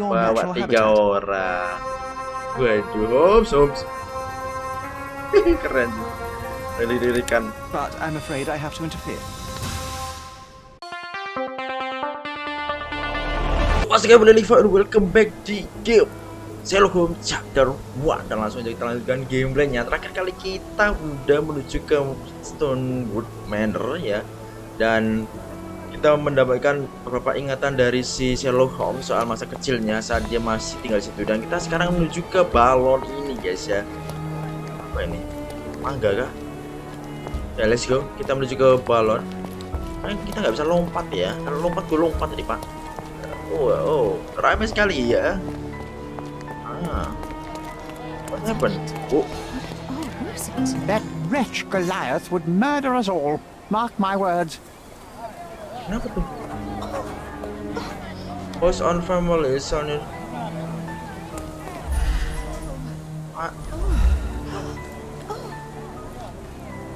your Bawa natural 3 habitat. orang. Waduh, Homes. Keren. Lirik-lirikan. But I'm afraid I have to interfere. What's up, welcome back di game Sherlock Holmes chapter 1. Dan langsung aja kita lanjutkan gameplaynya. Terakhir kali kita udah menuju ke Stonewood Manor ya. Dan kita mendapatkan beberapa ingatan dari si Sherlock Holmes soal masa kecilnya saat dia masih tinggal di situ. Dan kita sekarang menuju ke balon ini guys ya. Apa ini? Mangga kah? Ya let's go. Kita menuju ke balon. Kita nggak bisa lompat ya. Kalau lompat gue lompat tadi pak. Oh, ramai sekali ya. What happened? Oh, That wretch Goliath would murder us all. Mark my words. kenapa tuh? Post on family on it.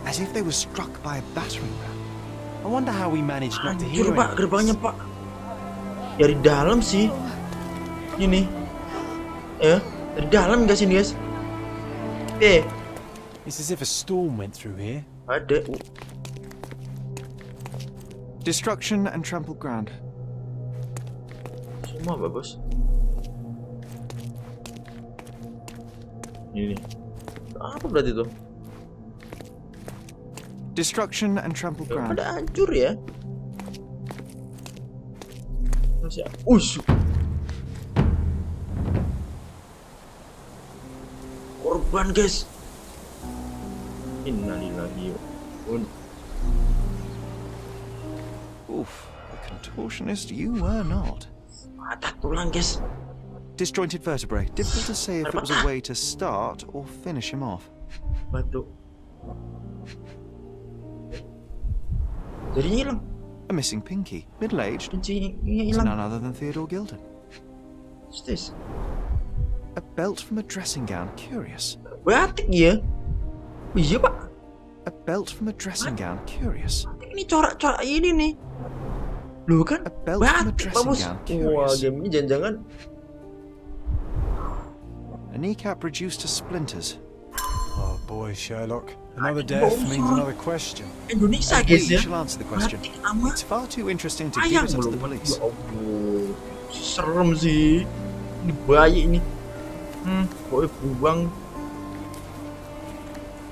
As if they were struck by a battering ram. I wonder how we managed not to hear Anjir pak, it. gerbangnya pak. Dari dalam sih. Ini. Ya, dari dalam guys ini guys. It's as if a storm went through here. Ada. Destruction and trampled ground. Semua apa bos? Ini. Apa berarti tuh? Destruction and trampled ground. Pada hancur ya. Masih. Korban guys. Innalillahi wa inna. Oof, a contortionist you were not. Patah tulang guys. Disjointed vertebrae. Difficult to say if it was a way to start or finish him off. Batu. Jadi hilang. A missing pinky. Middle-aged. Kuncinya It's hilang. none other than Theodore Gilden. What's this? A belt from a dressing gown. Curious. Batik ya? Iya pak. A belt from a dressing gown. Curious. Batik ini corak-corak ini nih. Loh kan? A belt from a Batik dressing bagus. gown. Wah Curious. game ini jangan-jangan. A kneecap reduced to splinters. Oh boy, Sherlock. Another death means another question. Indonesia We guys ya. shall answer the question. Batik sama It's far too interesting to ayam give us to belum. the police. Ya Allah. Serem sih. Ini bayi ini. Pokoknya buang.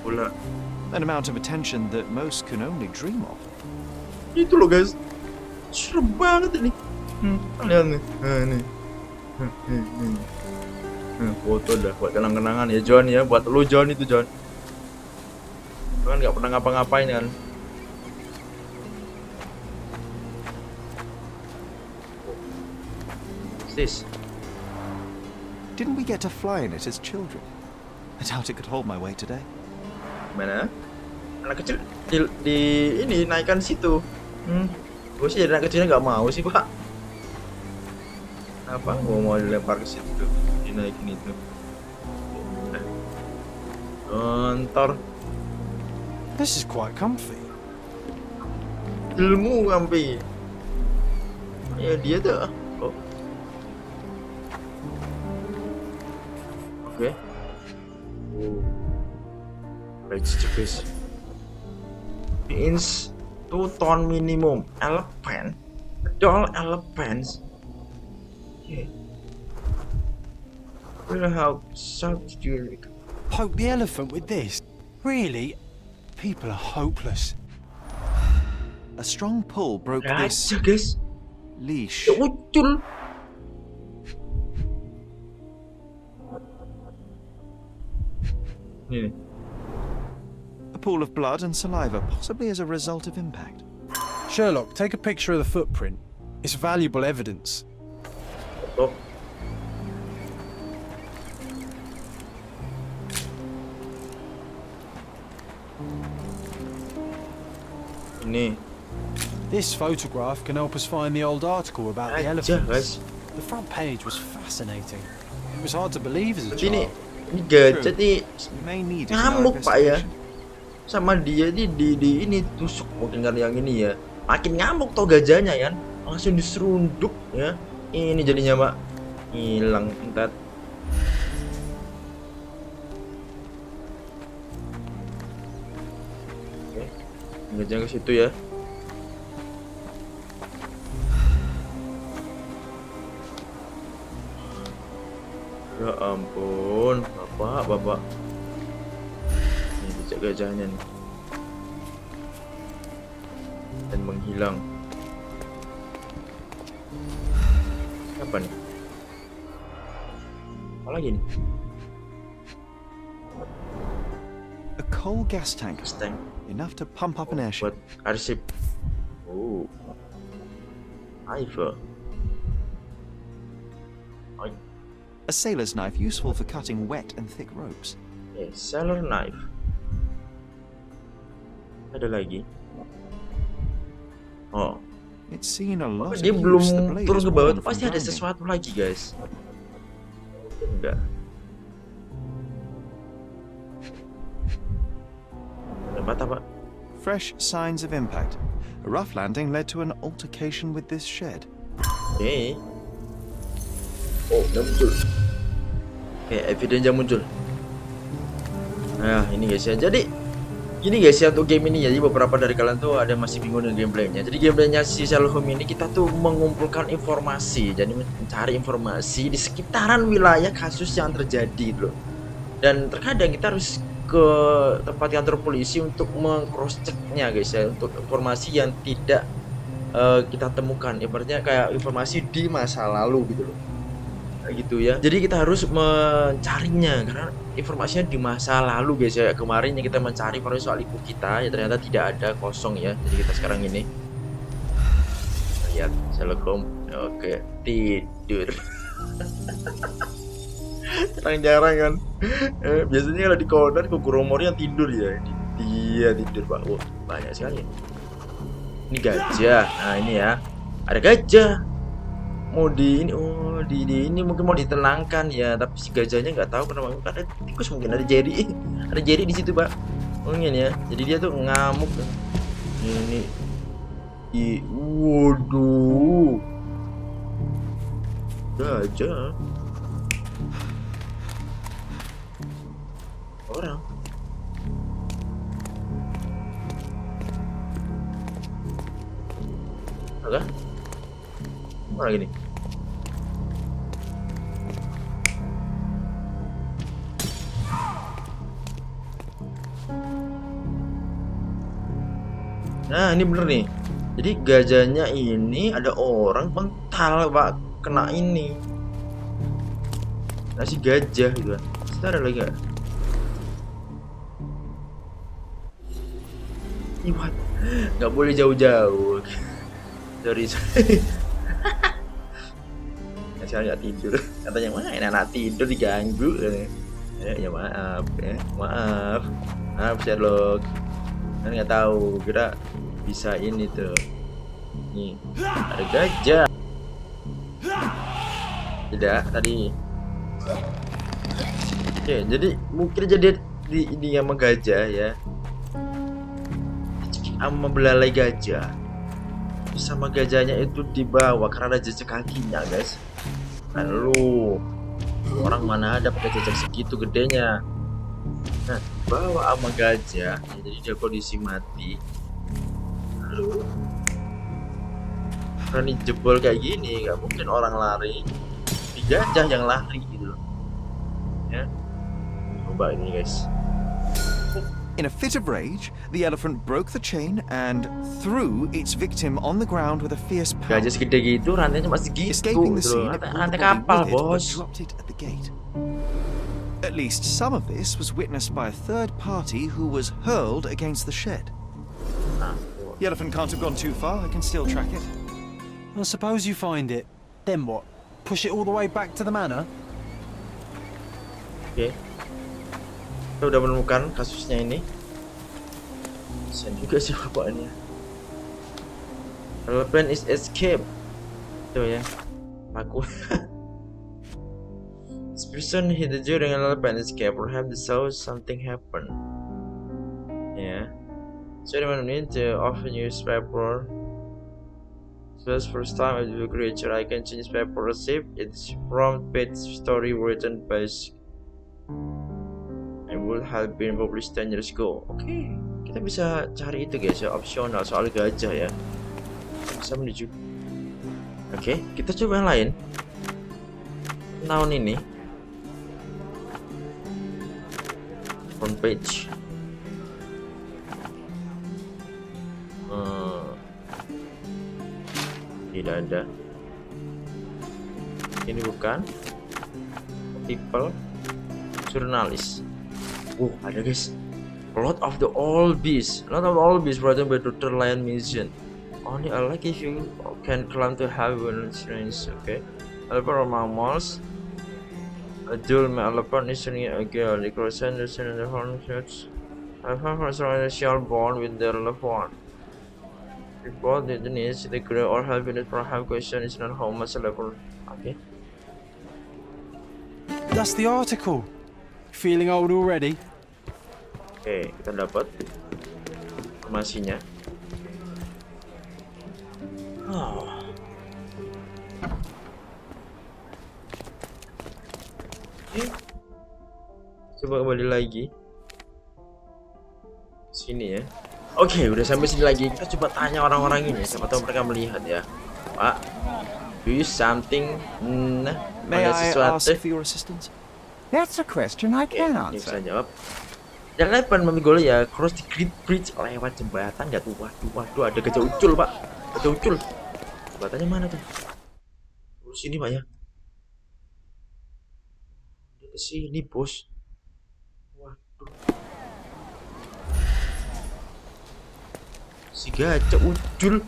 Bola. An amount of attention that most can only dream of. Itu loh guys. Serem banget ini. Lihat nih. Nih. Foto dah buat kenang-kenangan ya John ya, buat lu John itu John. Lu kan nggak pernah ngapa-ngapain kan. What's this? Didn't we get to fly in it as children? I doubt it could hold my weight today. Mana? Anak kecil di ini naikkan situ. Gue sih jadi anak kecilnya nggak mau sih pak. Apa? Gue mau dilempar ke situ, dinaikin itu. Ntar This is quite comfy. ilmu ngambil. Ya dia tuh. Oh. Oke. Baik cepet. Means 2 ton minimum. Elephant. Doll elephants. Okay. Will help solve the Poke the elephant with this? Really? People are hopeless. A strong pull broke this Gajah guys. leash. Ya ucul. Ini. A pool of blood and saliva, possibly as a result of impact. Sherlock, take a picture of the footprint. It's valuable evidence. Oh. Ini. This photograph can help us find the old article about the Gajah elephants. guys. The front page was fascinating. It was hard to believe as a Berarti ini child. gajah nih We may need it in our ngamuk pak ya. investigation. Sama dia di ini tusuk mungkin kan yang ini ya. Makin ngamuk toh gajahnya kan. Langsung diserunduk ya. Ini jadinya pak. Hilang entar. Oke, Gajah ke situ ya. Ya ampun, bapak. Ini jejak gajahnya nih. Dan menghilang. Apa nih? Apa lagi nih? A coal gas tank. Tank Enough to pump up an airship. buat arsip. Oh, Iver. A sailor's knife useful for cutting wet and thick ropes. Sailor knife. Ada lagi. Oh, It's seen a lot of dia use. belum The blade turun is ke bawah worn tuh from pasti ada grinding. sesuatu lagi guys. Enggak. Tempat apa? Fresh signs of impact. A rough landing led to an altercation with this shed. Oke. Oh, udah muncul. Oke, evidence muncul. Nah, ini guys ya. Jadi ini guys ya untuk game ini, jadi beberapa dari kalian tuh ada masih bingung dengan gameplaynya. Jadi gameplaynya si Sherlock Holmes ini kita tuh mengumpulkan informasi, jadi mencari informasi di sekitaran wilayah kasus yang terjadi loh. Dan terkadang kita harus ke tempat kantor polisi untuk meng-cross checknya guys ya, untuk informasi yang tidak kita temukan. Ibaratnya kayak informasi di masa lalu gitu loh. Gitu ya. Jadi kita harus mencarinya karena informasinya di masa lalu guys ya. Kemarin yang kita mencari informasi soal ibu kita ya ternyata tidak ada, kosong ya. Jadi kita sekarang ini lihat Sherlock Holmes. Oke, tidur. Jarang-jarang kan. Biasanya kalau di Conan Koguromori yang tidur ya. Dia tidur Pak. Wah, banyak sekali. Ini gajah. Nah, ini ya. Ada gajah. Mau di ini, oh di ini mungkin mau ditenangkan ya, tapi si gajahnya nggak tahu kenapa, ada tikus mungkin, ada Jerry di situ Pak, mungkin ya. Jadi dia tuh ngamuk ini waduh, gajah orang. Apa lagi nih? Nah, ini bener nih. Jadi gajahnya ini ada orang mental Pak, kena ini. Nah, si gajah gitu kan. Kita ada lagi gak? Iwat, nggak boleh jauh-jauh. Sorry. Sekarang nggak tidur. Katanya mana anak tidur diganggu. Ya maaf Sherlock. Kan nggak tahu, kira bisa ini tuh. Nih ada gajah. Tidak tadi. Oke, jadi mungkin jadi di ini sama gajah ya. Sama belalai gajah. Sama gajahnya itu dibawa karena ada jejak kakinya guys. Kan lu orang mana ada pakai jejak segitu gedenya. Nah, bawa sama gajah, jadi dia kondisi mati. Lalu berani jebol kayak gini, nggak mungkin orang lari. Di gajah yang lari gitu loh. Ya, coba ini guys. In a fit of rage, the elephant broke the chain and threw its victim on the ground with a fierce pound. Gajah segede gitu, rantainya masih gitu. Escaping the Gitu scene, loh. it pulled Rantai the body kapal with it, but bos. dropped it at the gate. At least some of this was witnessed by a third party who was hurled against the shed. Nah, The elephant can't have gone too far. I can still track it. Well, suppose you find it. Then what? Push it all the way back to the manor? oke. Kita udah menemukan kasusnya ini. Kasian juga sih bapaknya. Elephant is escape. Tuh ya. Aku. This person hit the door dengan elephant escape. Perhaps they saw something happen. Ya. So they need to offer newspaper. First time I do a creature I can change paper receipt. It's from page story written by and would have been published 10 years ago. Oke, kita bisa cari itu guys ya, opsional soal gajah ya. Bisa menuju. Oke, kita coba yang lain. Tahun ini front page. Tidak ada. Ini bukan artikel jurnalis. Ada guys. Lot of the old bees written by Dr. Lion Mission. Only a lucky few can claim to have one strange. Okay. Elephant or mammals. A dual male elephant is showing a girl. The crossing the in the horn church. Elephant has a shell bond with their elephant. Report the needs the grow or have been for have question is not how much elephant. Okay. That's the article. Feeling old already? Oke, kita dapat informasinya. Oke. Coba kembali lagi sini ya. Oke, udah sampai sini lagi. Kita coba tanya orang-orang ini, siapa tahu mereka melihat ya. Pak, do you something? May ada I sesuatu? ask for your assistance? That's a question I can Ini bisa answer. jawab. Jangan depan memikul ya, cross the Great Bridge lewat jembatan ya tuh. Waduh, ada gajah ucul pak, gajah ucul. Jembatannya mana tuh? Sini pak ya. Dia kesini bos. Waduh. Si gajah ucul.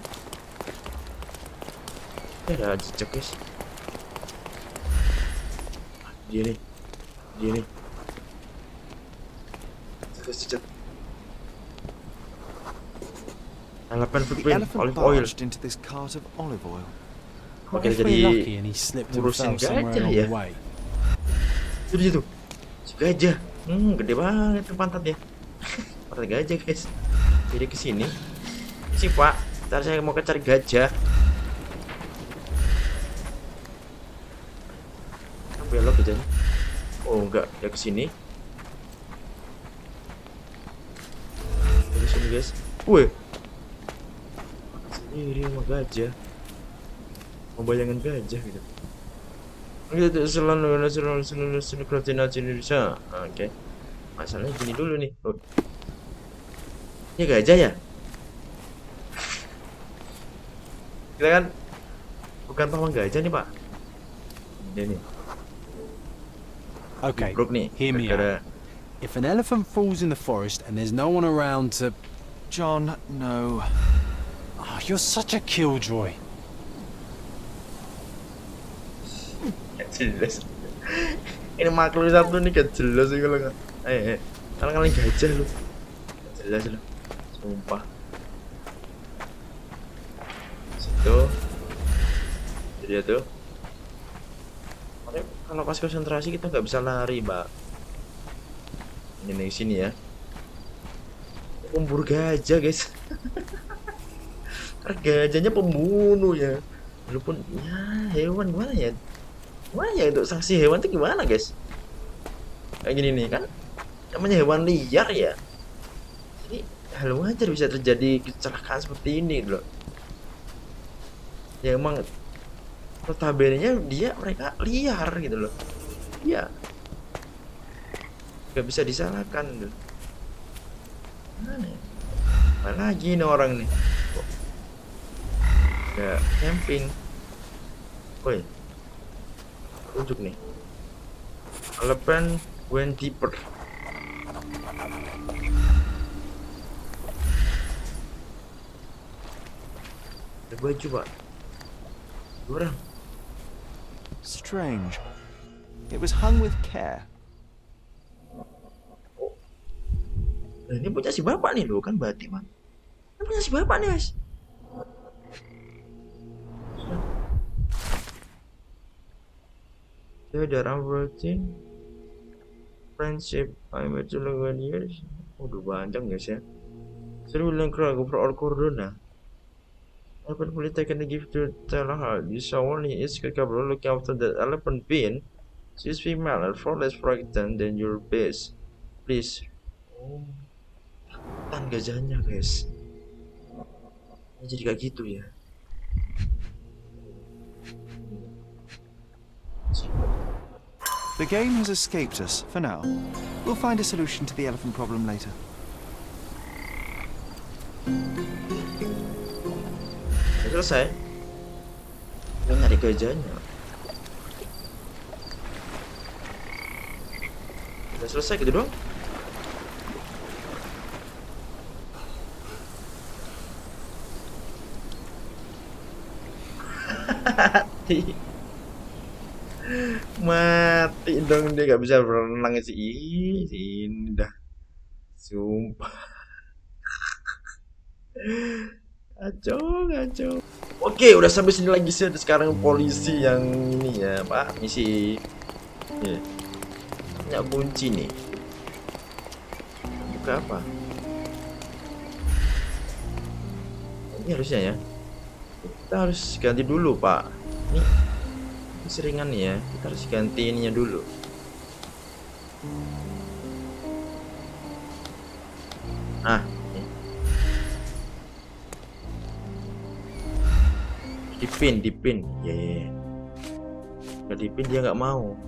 Ada jejak guys. Dia nih. Jejak. Elephant The footprint, elephant olive oil. barged into this cart of olive oil. Oke, If we're lucky jadi and he slipped and ngurusin fell somewhere gajah along ya. the way. Itu di situ. Si gajah. Gede banget tuh pantatnya. Pantat gajah guys. Jadi kesini. Si pak, ntar saya mau cari gajah. Belok gajahnya. Oh enggak, dia kesini. Dari sini guys. Wih. Sendiri sama gajah. Membayangkan gajah gitu. Gitu selalu Indonesia. Oke. Masalahnya gini dulu nih. Oh. Ini gajah ya? Kita kan bukan pawang gajah nih pak. Ini nih. Okay, Brooke nih. hear me Gara-gara- out. If an elephant falls in the forest and there's no one around to... John, no. Oh, you're such a killjoy. Gak jelas. Ini makhluk satu nih gak jelas sih kalau nggak. Kalau kalian gajah lu. Gak jelas lu. Sumpah. Situ. Jadi tuh. Kalau pas konsentrasi kita nggak bisa lari, mbak. Ini sini ya. Pemburu gajah guys. Karena gajahnya pembunuh ya. Walaupun ya hewan gimana ya? Gimana ya untuk sanksi hewan itu gimana guys? Kayak gini nih kan, namanya hewan liar ya. Jadi hal wajar bisa terjadi kecelakaan seperti ini loh. Ya emang notabene-nya mereka liar gitu loh. Iya. Gak bisa disalahkan gitu. Mana ya? Mana lagi nih orang nih? Ya camping. Woi. Tunjuk nih. Elephant went deeper. Ada baju pak. Dua orang. Strange. It was hung with care. Nah, ini punya si bapak nih loh, kan batik pak. Ini punya si bapak nih guys. There are routine friendship I met you like 1 years. Udah panjang guys ya. Sering bilang keluarga for corona. Elephant fully taken to give to tell her. This only is capable of looking after the elephant being. She's female and far less frightened than your base. Please. Oh, tan gajahnya guys. Ini jadi kayak gitu ya. The game has escaped us for now. We'll find a solution to the elephant problem later. Udah selesai. Kita nyari gajahnya. Udah selesai gitu doang. Mati dong, dia gak bisa berenang sih. Ih, ini dah sumpah. Kacau. Oke, udah sampai sini lagi sih. Sekarang polisi yang ini ya Pak, misi punya kunci nih. Buka apa ini harusnya ya? Kita harus ganti dulu Pak. Ini seringan nih ya, kita harus ganti ininya dulu. Nah, dipin, yeah. Nggak dipin dia nggak mau.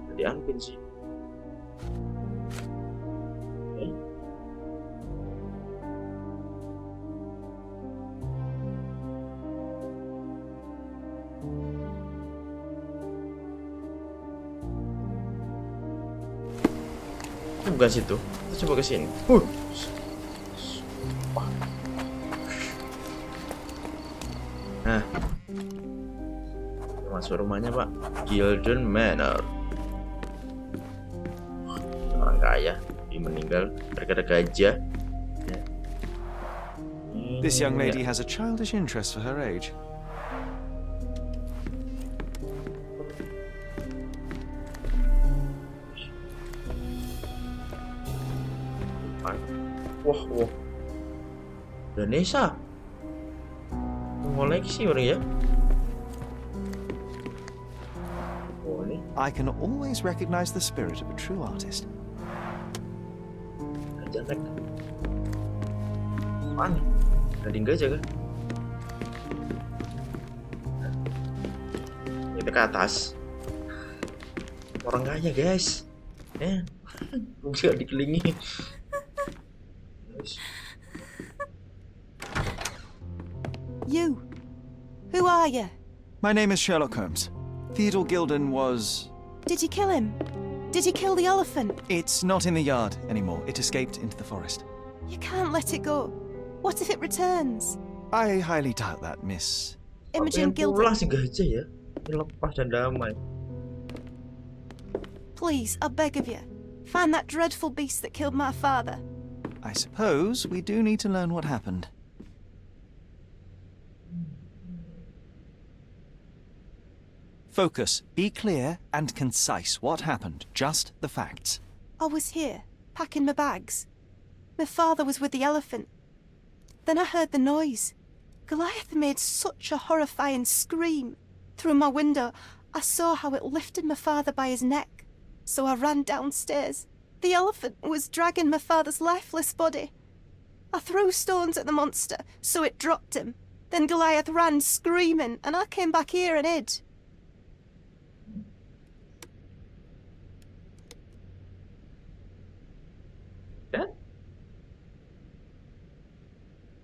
Jadi unpin sih. Okay. Ini bukan situ. Kita coba ke sini. Nah, masuk rumahnya Pak. Gilden Manor. Orang kaya, dia meninggal gara-gara gajah. This young lady has a childish interest for her age. Wah. Indonesia. Koleksi orang ya. Oh, ini I can always recognize the spirit of a true artist. gajah. Mana? Gading gajah kan? Kita ke atas. Orang kaya guys. Bisa dikelilingi. You. Who are you? My name is Sherlock Holmes. Theodore Gilden was... Did you kill him? Did you kill the elephant? It's not in the yard anymore. It escaped into the forest. You can't let it go. What if it returns? I highly doubt that, Miss. Imogen Pulang Gilden. si gajah ya. Lepas dan damai. Please, I beg of you. Find that dreadful beast that killed my father. I suppose we do need to learn what happened. Focus. Be clear and concise. What happened? Just the facts. I was here, packing my bags. My father was with the elephant. Then I heard the noise. Goliath made such a horrifying scream. Through my window, I saw how it lifted my father by his neck. So I ran downstairs. The elephant was dragging my father's lifeless body. I threw stones at the monster, so it dropped him. Then Goliath ran screaming, and I came back here and hid.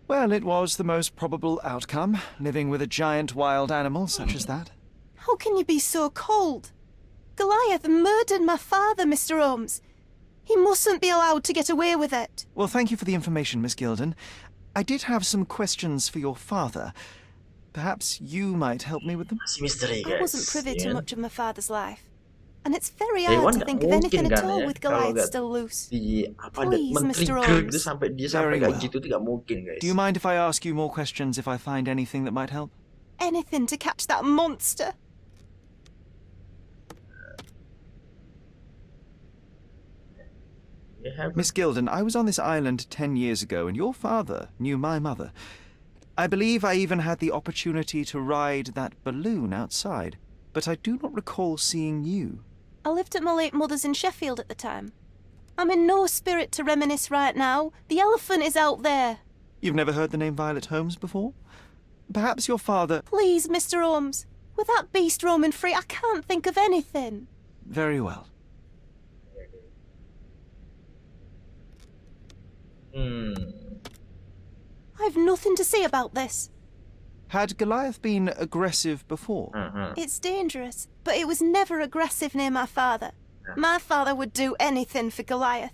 Well, it was the most probable outcome, living with a giant wild animal such as that. How can you be so cold? Goliath murdered my father, Mr. Holmes. He mustn't be allowed to get away with it. Well, thank you for the information, Miss Gilden. I did have some questions for your father. Perhaps you might help me with them? Masih misteri guys. I wasn't privy to ya. much of my father's life. And it's very Dewan hard to nggak think of mungkin anything at kan all ya, with kalau Goliath nggak still loose. di apa Please, men-trigger Mr. Holmes. gitu sampai dia sampai Very kayak well. gitu tuh nggak mungkin guys. Do you mind if I ask you more questions if I find anything that might help? Anything to catch that monster. You have- Miss Gilden, I was on this island 10 years ago, and your father knew my mother. I believe I even had the opportunity to ride that balloon outside, but I do not recall seeing you. I lived at my late mother's in Sheffield at the time. I'm in no spirit to reminisce right now. The elephant is out there. You've never heard the name Violet Holmes before? Perhaps your father... Please, Mr. Holmes. With that beast roaming free, I can't think of anything. Very well. I've nothing to say about this. Had Goliath been aggressive before? It's dangerous, but it was never aggressive near my father. My father would do anything for Goliath.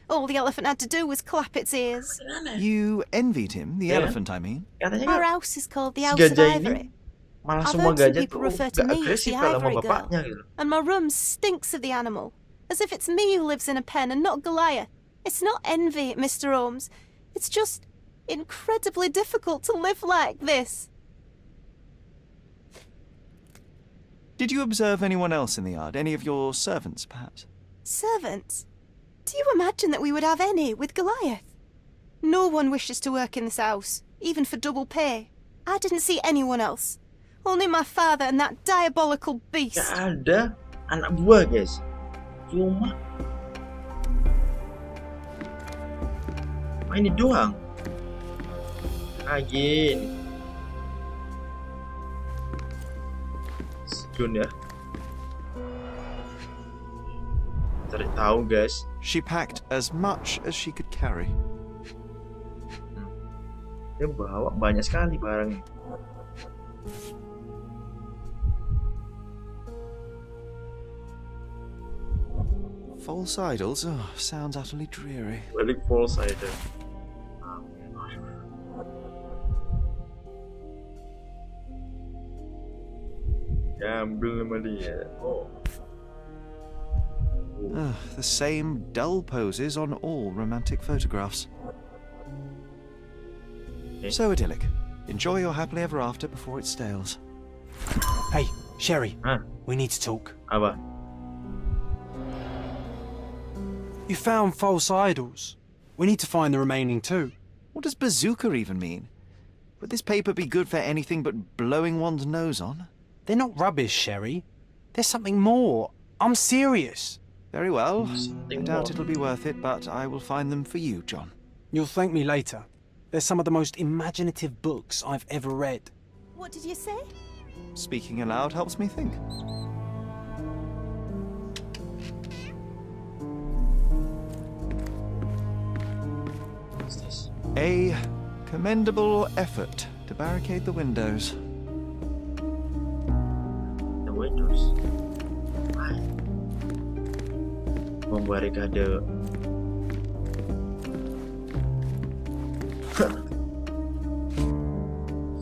All the elephant had to do was clap its ears. You envied him, the elephant, I mean? Katanya Our kan house is called the si House of gajah Ivory. ini malah I've semua heard some gajah people tuh refer to gak me as agresif the kalau sama Ivory bapaknya Girl. gitu. And my room stinks of the animal, as if it's me who lives in a pen and not Goliath. It's not envy, Mr. Holmes. It's just incredibly difficult to live like this. Did you observe anyone else in the yard? Any of your servants, perhaps? Servants? Do you imagine that we would have any with Goliath? No one wishes to work in this house, even for double pay. I didn't see anyone else. Only my father and that diabolical beast. Gak ada anak buah guys, cuma ini doang. Gini Segun ya, cari tahu guys. She packed as much as she could carry. Dia bawa banyak sekali barangnya. False idols? Oh, sounds utterly dreary. Balik false idol. Gamble sama dia. The same dull poses on all romantic photographs. So idyllic. Enjoy your happily ever after before it stales. Hey, Sherry, Hah? we need to talk. Apa? You found false idols. We need to find the remaining two. What does bazooka even mean? Would this paper be good for anything but blowing one's nose on? They're not rubbish, Sherry. There's something more. I'm serious. Very well. I Something doubt more. it'll be worth it, but I will find them for you, John. You'll thank me later. They're some of the most imaginative books I've ever read. What did you say? Speaking aloud helps me think. What's this? A commendable effort to barricade the windows. The windows. Why? Membarikade.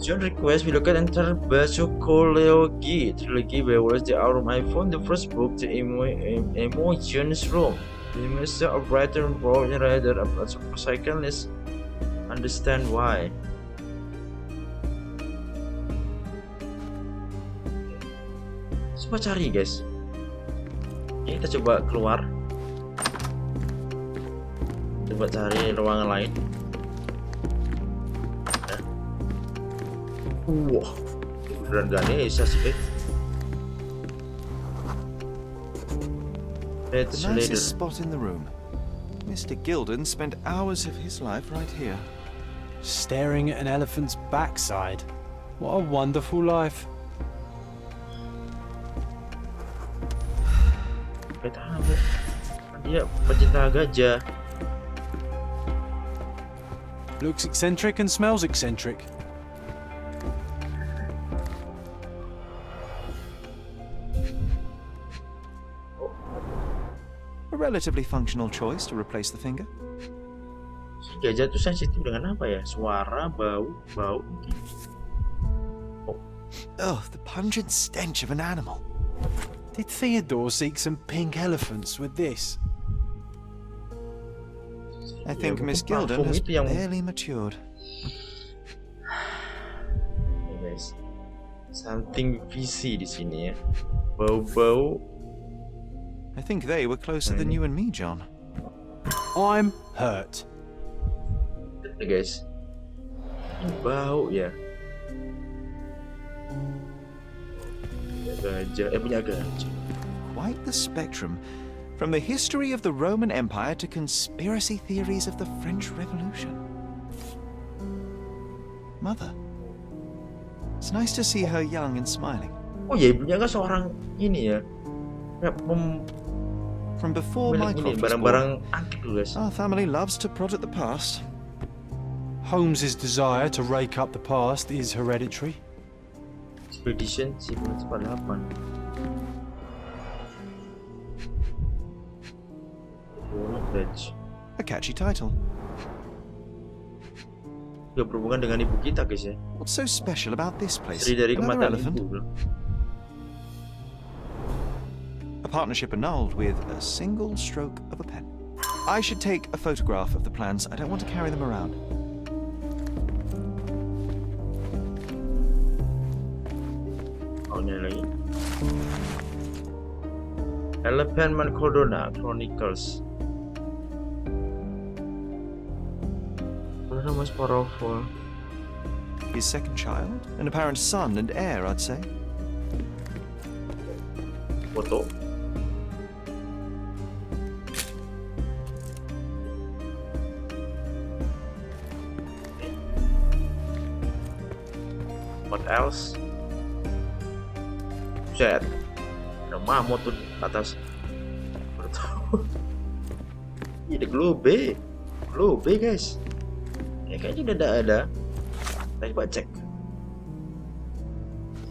John request we look at enter Basokology trilogy where was the album. I found the first book, the Emotions Room. The Misteri of Writer and Writer of Psychologist. Understand why. Coba cari guys. Oke, kita coba keluar. Coba cari ruangan lain. Wah, beneran Ganesha sih, Let's The later. nicest spot in the room. Mr. Gilden spent hours of his life right here. Staring at an elephant's backside. What a wonderful life. Kita tahu. Dia pecinta gajah. Looks eccentric and smells eccentric. A relatively functional choice to replace the finger. Si gajah tuh sensitif dengan apa ya? Suara, bau mungkin. Oh, the pungent stench of an animal. Did Theodore seek some pink elephants with this? I think Ya, Miss mungkin Gilden parfum has itu yang barely matured. ya guys. Something fishy di sini ya. Bau-bau. I think they were closer than you and me, John. I'm hurt. Ya guys. Ini bau ya. Gajah, punya gajah. Quite the spectrum. From the history of the Roman Empire to conspiracy theories of the French Revolution. Mother. It's nice to see her young and smiling. Oh ya, ibunya kan seorang ini ya. Kayak From before ini Mycroft was barang-barang born, antik loh guys. our family loves to prod at the past. Holmes's desire to rake up the past is hereditary. Expedition 1948. A catchy title. Gak berhubungan dengan ibu kita guys ya. What's so special about this place? Misteri dari Another kematian elephant? ibu. A partnership annulled with a single stroke of a pen. I should take a photograph of the plans. I don't want to carry them around. Oh, ini lagi. Elephant Corona Chronicles. Corona most powerful. His second child, an apparent son and heir, I'd say. Foto. What else? Set. Ada mamut tuh di atas. Baru tahu. Ini ada globe. Globe guys. Ya kayaknya udah ada. Kita coba cek.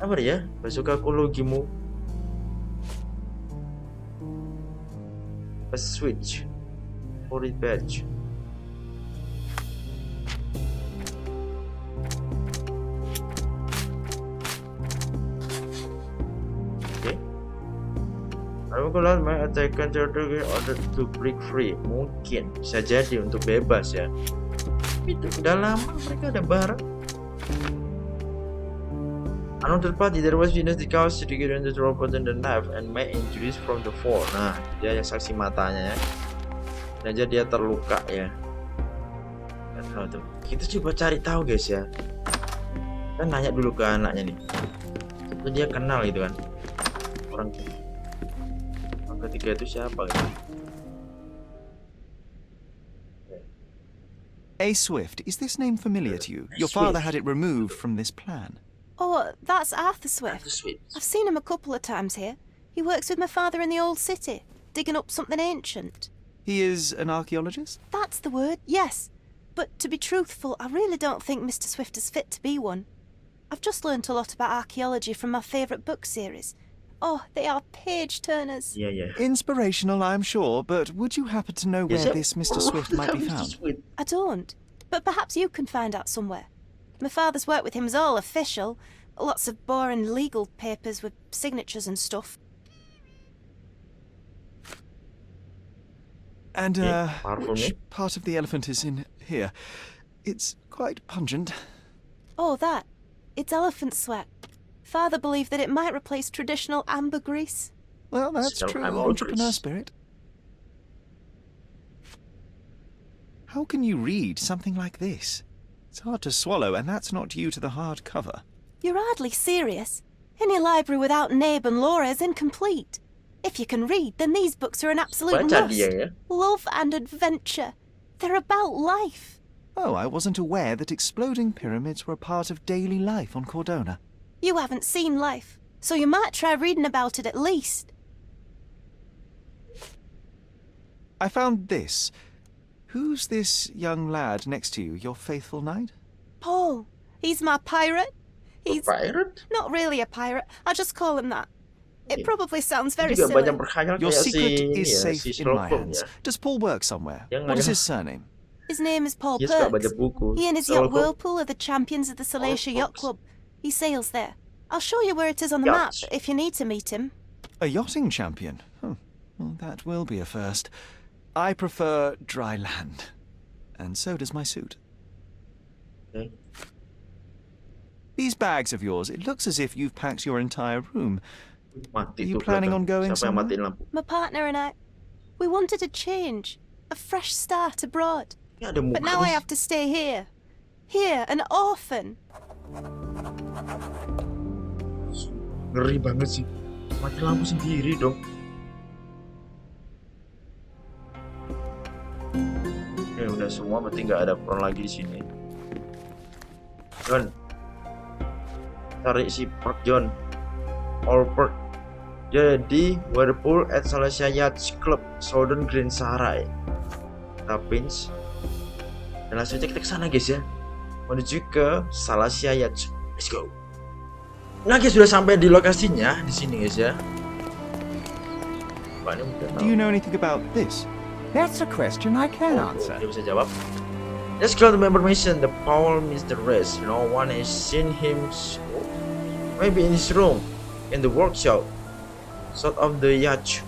Sabar ya, basuka kologimu. A switch. For it badge. Aku keluar my attacker order to break free. Mungkin bisa jadi untuk bebas ya. Itu udah lama mereka udah bareng. Another party there was witness the chaos triggered the robot and the knife and made injuries from the fall. Nah, dia yang saksi matanya ya. Dan aja dia terluka ya. Gak tahu tuh. Kita coba cari tahu guys ya. Kita nanya dulu ke anaknya nih. Itu dia kenal gitu kan. Orang ketiga itu siapa gitu? A. Swift, is this name familiar to you? Your father had it removed from this plan. Oh, that's Arthur Swift. Sweet. I've seen him a couple of times here. He works with my father in the old city, digging up something ancient. He is an archaeologist? That's the word, yes. But to be truthful, I really don't think Mr. Swift is fit to be one. I've just learnt a lot about archaeology from my favourite book series. Oh, they are page-turners. Yeah, yeah. Inspirational, I'm sure, but would you happen to know where this Mr. Swift might be found? I don't, but perhaps you can find out somewhere. My father's work with him is all official. Lots of boring legal papers with signatures and stuff. And, powerful, which part of the elephant is in here? It's quite pungent. Oh, that. It's elephant sweat. Father believed that it might replace traditional ambergris. Well, that's So true ambergris. entrepreneur spirit. How can you read something like this? It's hard to swallow, and that's not due to the hard cover. You're hardly serious. Any library without Nabe and Laura is incomplete. If you can read, then these books are an absolute Baca must. dia ya. Love and adventure. They're about life. Oh, I wasn't aware that exploding pyramids were a part of daily life on Cordona. You haven't seen life, so you might try reading about it at least. I found this. Who's this young lad next to you, your faithful knight? Paul. He's my pirate. He's Pirate? not really a pirate. I just call him that. It probably sounds very Juga silly. banyak berkhayal Your kayak secret si ini is ya, safe si in Sherlock my Holmes hands. ya. Does Paul work somewhere? Yang What is ada- his surname? His name is Paul Dia suka baca Perks. buku. He and his Sherlock yacht Holmes. Whirlpool are the champions of the Salacia Yacht Perks. Club. He sails there. I'll show you where it is on the map Yachts. if you need to meet him. A yachting champion? Well, that will be a first. I prefer dry land. And so does my suit. Okay. These bags of yours, it looks as if you've packed your entire room. Mati Are you tuh planning belakang. on going Siapa yang somewhere? matiin lampu? My partner and I, we wanted a change, a fresh start abroad. Ini ada muka But now I nih. have to stay here. Here, an orphan. Ngeri banget sih. Mati lampu sendiri dong. Oke, udah semua, berarti nggak ada peron lagi di sini. John, tarik si Park John. All Park. Jadi Whirlpool at Salasia Yacht Club, Southern Green Sarai. Tapins. Dan langsung kita ke sana guys ya. Menuju ke Salasia Yacht. Let's go. Nah guys, sudah sampai di lokasinya di sini guys ya. Pak, ini udah tahu. Do you know anything about this? That's a question I can answer. Dia bisa jawab. Let's go to member mission. The Paul Mysteries. No one has seen him. Maybe in his room, in the workshop, sort of the yacht.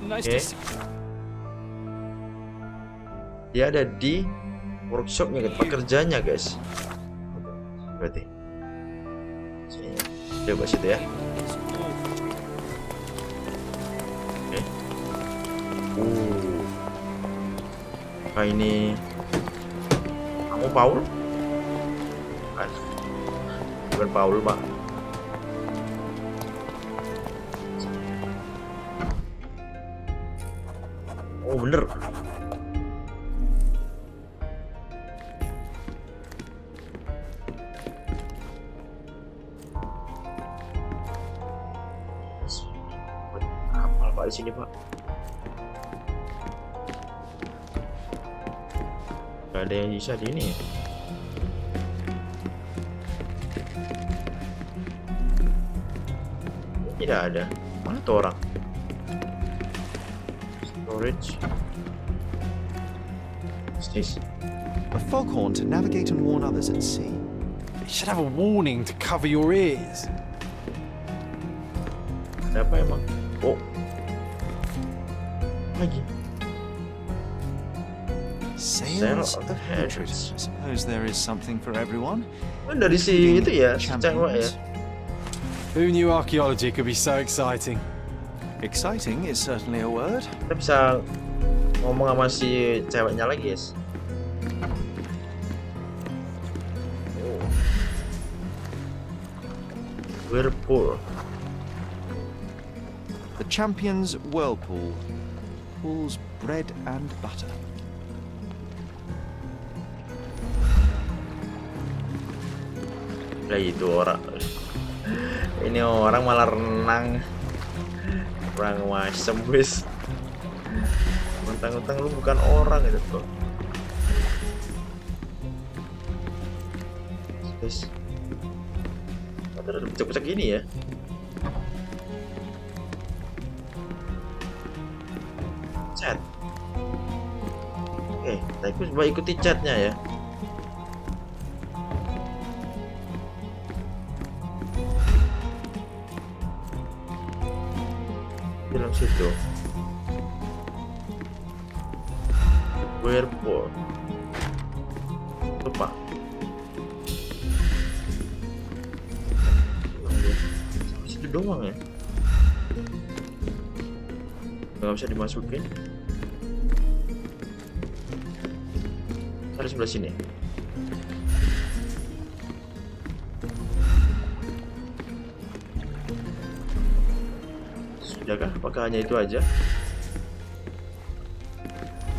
Nice Okay. to see. Dia ada di workshopnya, tempat kerjanya guys. Berarti. Sini. Coba situ ya. Nah ini kamu Paul? Bukan Paul pak. Oh bener. Apa pak di sini pak? Gak ada yang bisa di ini. Tidak ada. Mana tuh orang? Storage. What's this? A foghorn to navigate and warn others at sea. It should have a warning to cover your ears. Ada apa emang? Oh. Lagi. Sales of of hatred. hatred. I suppose there is something for everyone. Oh, dari si itu ya, si cewek ya. Champions. Who knew archaeology could be so exciting? Exciting is certainly a word. Kita bisa ngomong sama si ceweknya lagi guys. Oh. Whirlpool. The champion's whirlpool pulls bread and butter. Lah itu orang. Ini orang malah renang. Kurang wasem wis. Mentang-mentang lu bukan orang itu tuh. Guys. Ada pecah-pecah gini ya. Chat. Oke, kita coba ikuti chatnya ya. Dalam situ. Whirlpool. Lupa. Situ doang ya. Nggak bisa dimasukin. Ada sebelah sini. Sudahkah? Apakah hanya itu aja?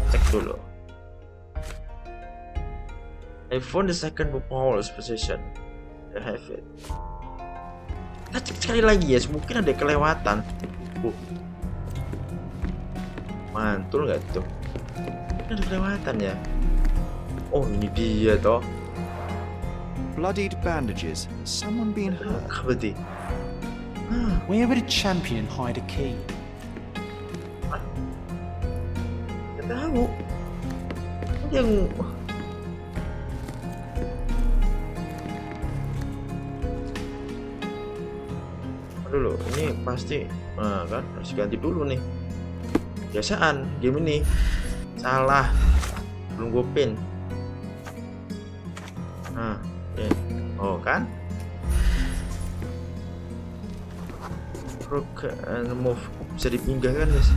Cek dulu. I found the second Paul's position. I have it. Kita cek sekali lagi ya, mungkin ada kelewatan. Mantul nggak tuh? Mungkin ada kelewatan ya. Oh ini dia toh. Bloodied bandages. Has someone been hurt? Berarti. Where would a champion hide a key? Nggak tahu. Ada yang dulu ini pasti kan harus ganti dulu nih. Biasaan game ini salah belum gue pin. Nah ya. Oh kan rock and move bisa dipinggahkan guys.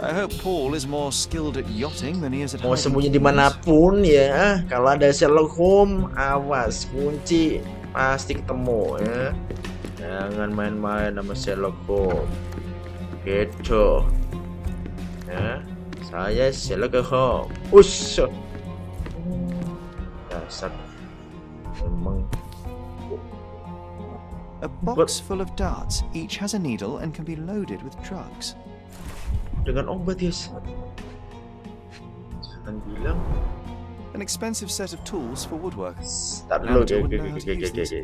I hope Paul is more skilled at yachting than he is at Mau hiding sembunyi keys. dimanapun ya, kalau ada Sherlock Holmes, awas kunci pasti ketemu ya. Jangan main-main sama Sherlock Holmes. Gitu. Ya, saya Sherlock Holmes. Ush. Dasar. Memang. A box full of darts. Each has a needle and can be loaded with drugs. Dengan obat, guys. Jangan bilang. An expensive set of tools for woodwork. Start dulu. Amateur wouldn't know how to use these.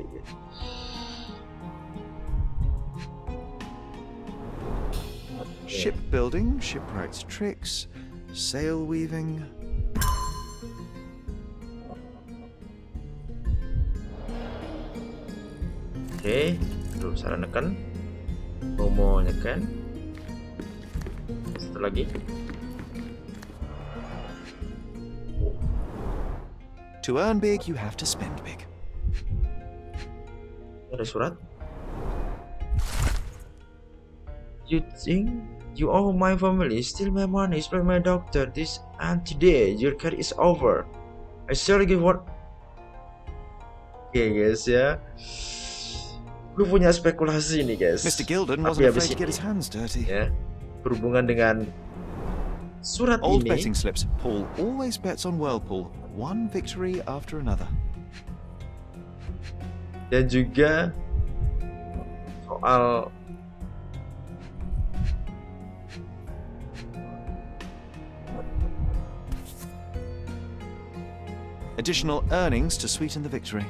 Shipbuilding, shipwright's tricks, sail weaving. Oke, terus salah neken. Mau neken. Satu lagi. To earn big, you have to spend big. Ada surat. You think you owe my family, steal my money, spend my doctor, this and today your career is over. I shall give what. Oke guys ya. Gue punya spekulasi nih guys. Mr. Gilden Tapi wasn't habis afraid to get ini, his hands dirty. ya, berhubungan dengan surat Old ini. betting slips. Paul always bets on Whirlpool. One victory after another. Dan juga soal Additional earnings to sweeten the victory.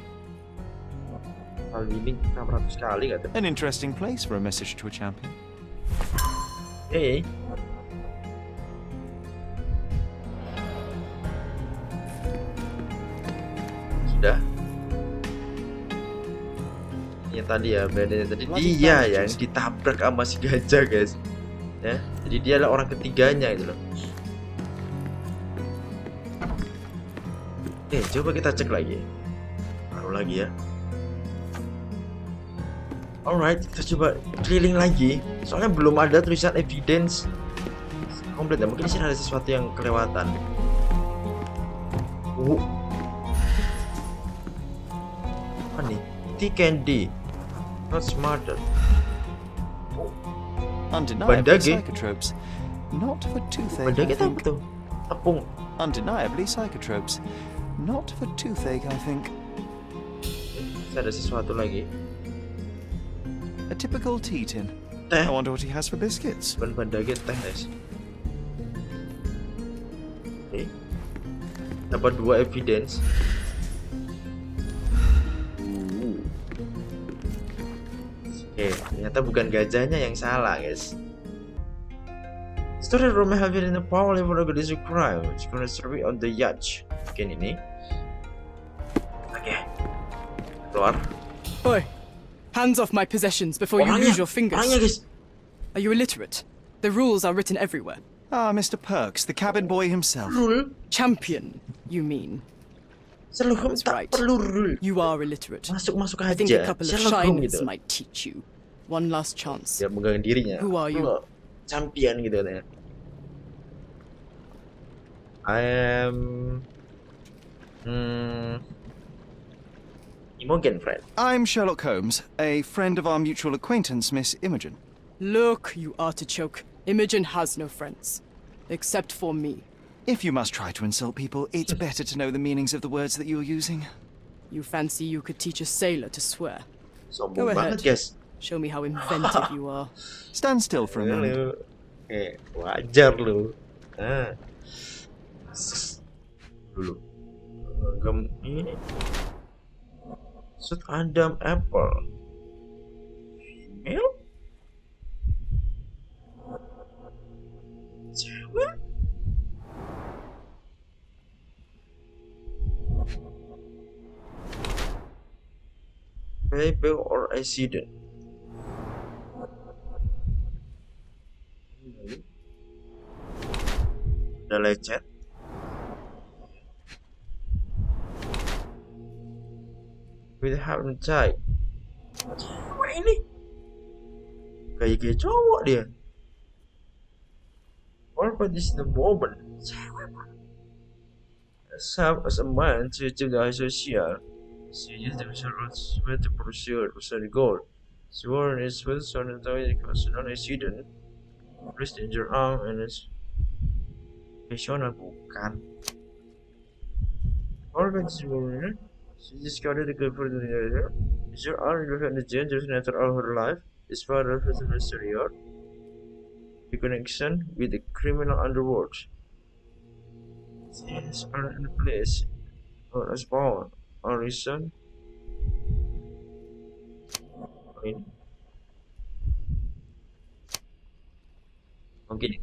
kali ini 600 kali katanya. An interesting place for a message to a champion. Sudah. Yang tadi ya, bedanya tadi Bloody dia bandages. yang ditabrak sama si gajah guys. Ya, jadi dia adalah orang ketiganya gitu loh. Coba kita cek lagi. Baru lagi ya. Alright, kita coba keliling lagi. Soalnya belum ada tulisan evidence komplit ya. Mungkin di sini ada sesuatu yang kelewatan. Apa nih? Tea candy, not smarter. Undeniably Bandage. psychotropes. Not for toothache, Benda I kita apa think. tuh? Tepung. Undeniably psychotropes. Not for toothache, I think. Ada sesuatu lagi. A typical tea tin. Teh. I wonder what he has for biscuits. Ban bandage teh guys. Oke. Dapat 2 evidence. Ternyata bukan gajahnya yang salah guys. Story room having in the power level organized crime. It's gonna survey on the yacht. Mungkin ini. Oke. Keluar. Oi! Hands off my possessions before you lose your fingers. Orangnya guys. Are you illiterate? The rules are written everywhere. Ah, Mr. Perks, the cabin boy himself. Rule. Champion, you mean? Sherlock Holmes That's tak right. perlu rule. You are illiterate. Masuk I think aja. a couple of Sherlock Holmes shiners gitu. might teach you. One last chance. Dia megang dirinya. Who are you? Lo champion gitu katanya. I am Imogen friend. I'm Sherlock Holmes, a friend of our mutual acquaintance, Miss Imogen. Look, you artichoke. Imogen has no friends. Except for me. If you must try to insult people, it's better to know the meanings of the words that you're using. You fancy you could teach a sailor to swear? Sombong Go banget ahead. guys. Show me how inventive you are. Stand still for a moment. Lu. Wajar lu. Dulu. Gem ini. Maksud Adam Apple. Female? Cewek? Paper or accident? Udah lecet. With haven't tight. Cewek ini. Kayak cowok dia. Or but this is the moment. As a man to the social, she used themselves with the pursuit of the goal. Sworn is with son of the personal accident. Placed in your arm and it's professional bukan. Or but this woman, she discarded the good for the other. Is your arm in the dangerous nature of her life? Is father of the mystery or the connection with the criminal underworld? Things are in place or as power or reason. Ini mungkin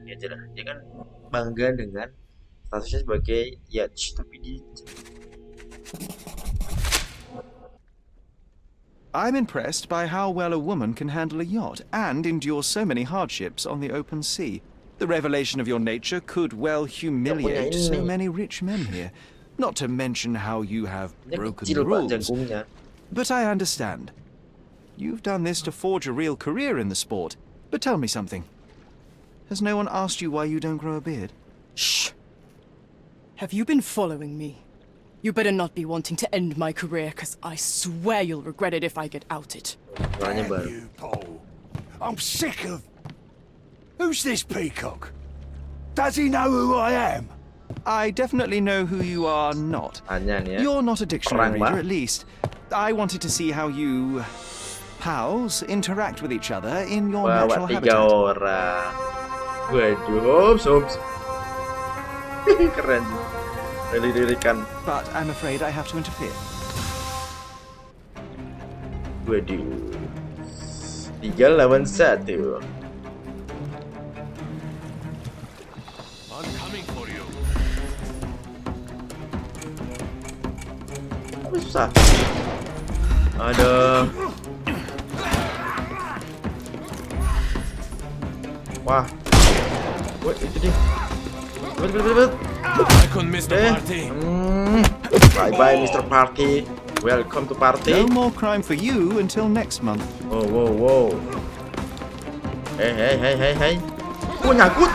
ya aja lah. Dia kan bangga dengan statusnya sebagai yacht, tapi di I'm impressed by how well a woman can handle a yacht and endure so many hardships on the open sea. The revelation of your nature could well humiliate so many rich men here, not to mention how you have dia broken kecil the Pak rules. jangkungnya. But I understand. You've done this to forge a real career in the sport. But tell me something. Has no one asked you why you don't grow a beard? Shh! Have you been following me? You better not be wanting to end my career, because I swear you'll regret it if I get outed. Suaranya Damn baru. you, Paul. I'm sick of... Who's this peacock? Does he know who I am? I definitely know who you are not. Tanya nih ya. You're not a dictionary Perang, Pak. reader, at least. I wanted to see how you... pals interact with each other in your Bawa natural 3 habitat. orang. Waduh, Hobbs. Keren. Lirik-lirikan. But I'm afraid I have to interfere. Waduh. 3 lawan 1. I'm coming for you. Apa susah? Ada. Wah. Wah, itu dia. Bet. I couldn't miss the party. Bye-bye, Mr. Party. Welcome to party. No more crime for you until next month. Wow. Hey. Kok nyangkut?